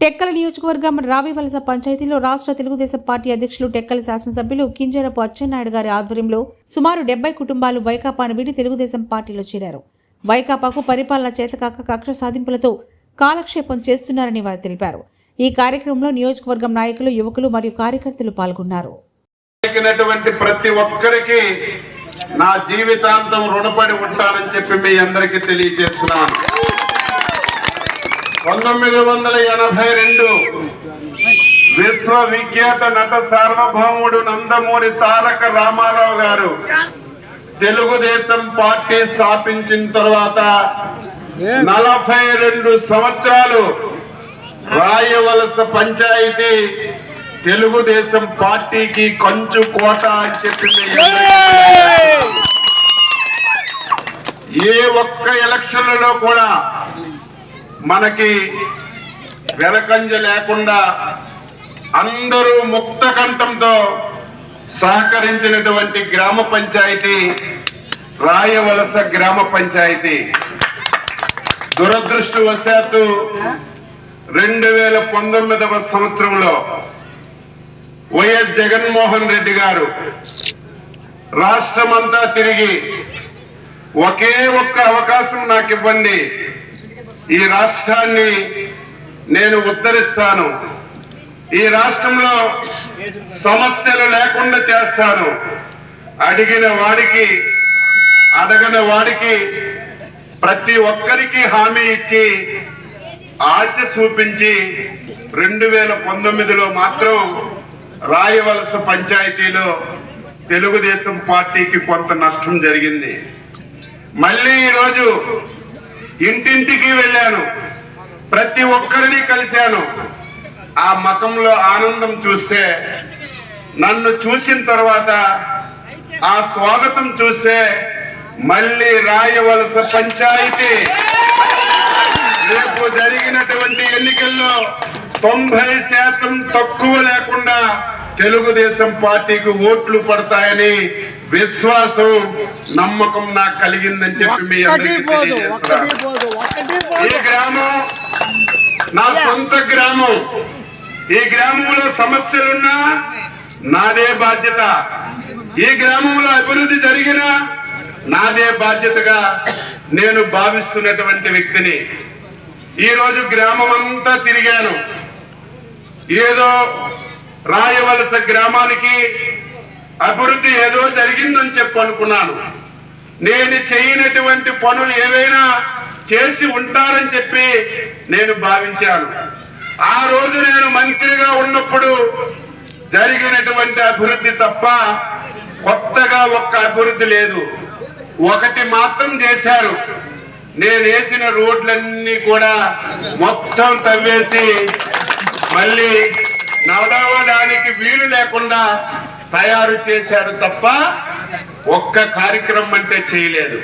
టెక్కల నియోజకవర్గం రావివలస పంచాయతీలో రాష్ట్ర తెలుగుదేశం పార్టీ అధ్యక్షులు టెక్కల శాసనసభ్యులు కింజరపు అచ్చెన్నాయుడు గారి ఆధ్వర్యంలో సుమారు 70 కుటుంబాలు వైకాపాను వీడి తెలుగుదేశం పార్టీలో చేరారు. వైకాపాకు పరిపాలన చేతకాక కక్ష సాధింపులతో కాలక్షేపం చేస్తున్నారని వారు తెలిపారు. ఈ కార్యక్రమంలో నియోజకవర్గం నాయకులు, యువకులు మరియు కార్యకర్తలు పాల్గొన్నారు. ప్రతి ఒక్కరికి నా జీవితాంతం రుణపడి ఉంటానని చెప్పి మీ అందరికీ తెలియజేస్తున్నాను. 1982 విశ్వవిఖ్యాత నట సార్వభౌముడు నందమూరి తారక రామారావు గారు తెలుగుదేశం పార్టీ స్థాపించిన తర్వాత 42 సంవత్సరాలు రాయవలస పంచాయతీ తెలుగుదేశం పార్టీకి కంచు కోట అని చెప్పి ఏ ఒక్క ఎలక్షన్లలో కూడా మనకి వెనకంజ లేకుండా అందరూ ముక్త కంఠంతో సహకరించినటువంటి గ్రామ పంచాయతీ రాయవలస గ్రామ పంచాయతీ. దురదృష్టవశాత్తు 2019వ సంవత్సరంలో వైఎస్ జగన్మోహన్ రెడ్డి గారు రాష్ట్రమంతా తిరిగి ఒకే ఒక్క అవకాశం నాకు ఇవ్వండి, ఈ రాష్ట్రాన్ని నేను ఉద్ధరిస్తాను, ఈ రాష్ట్రంలో సమస్యలు లేకుండా చేస్తాను, అడిగిన వాడికి అడగని వాడికి ప్రతి ఒక్కరికి హామీ ఇచ్చి ఆశ చూపించి 2019లో మాత్రం రాయవలస పంచాయతీలో తెలుగుదేశం పార్టీకి కొంత నష్టం జరిగింది. మళ్ళీ ఈరోజు ఇంటింటికి వెళ్ళాను, ప్రతి ఒక్కరిని కలిశాను. ఆ మతంలో ఆనందం చూస్తే, నన్ను చూసిన తర్వాత ఆ స్వాగతం చూస్తే మళ్ళీ రాయవలస పంచాయతీ రేపు జరిగినటువంటి ఎన్నికల్లో 90% తక్కువ లేకుండా తెలుగుదేశం పార్టీకి ఓట్లు పడతాయని విశ్వాసం, నమ్మకం నాకు కలిగిందని చెప్పి మీ అందరికీ తెలియజేస్తున్నాను. ఈ గ్రామం నా సొంత గ్రామం. ఈ గ్రామంలో సమస్యలున్నా నాదే బాధ్యత, ఈ గ్రామంలో అభివృద్ధి జరిగినా నాదే బాధ్యతగా నేను భావిస్తున్నటువంటి వ్యక్తిని. ఈరోజు గ్రామం అంతా తిరిగాను. ఏదో రాయవలస గ్రామానికి అభివృద్ధి ఏదో జరిగిందని చెప్పి అనుకున్నాను. నేను చేయనటువంటి పనులు ఏవైనా చేసి ఉంటారని చెప్పి నేను భావించాను. ఆ రోజు నేను మంత్రిగా ఉన్నప్పుడు జరిగినటువంటి అభివృద్ధి తప్ప కొత్తగా ఒక్క అభివృద్ధి లేదు. ఒకటి మాత్రం చేశారు, నేను వేసిన రోడ్లన్నీ కూడా మొత్తం తవ్వేసి మళ్ళీ నడవడానికి వీలు లేకుండా తయారు చేశారు తప్ప ఒక్క కార్యక్రమం అంటే చేయలేదు.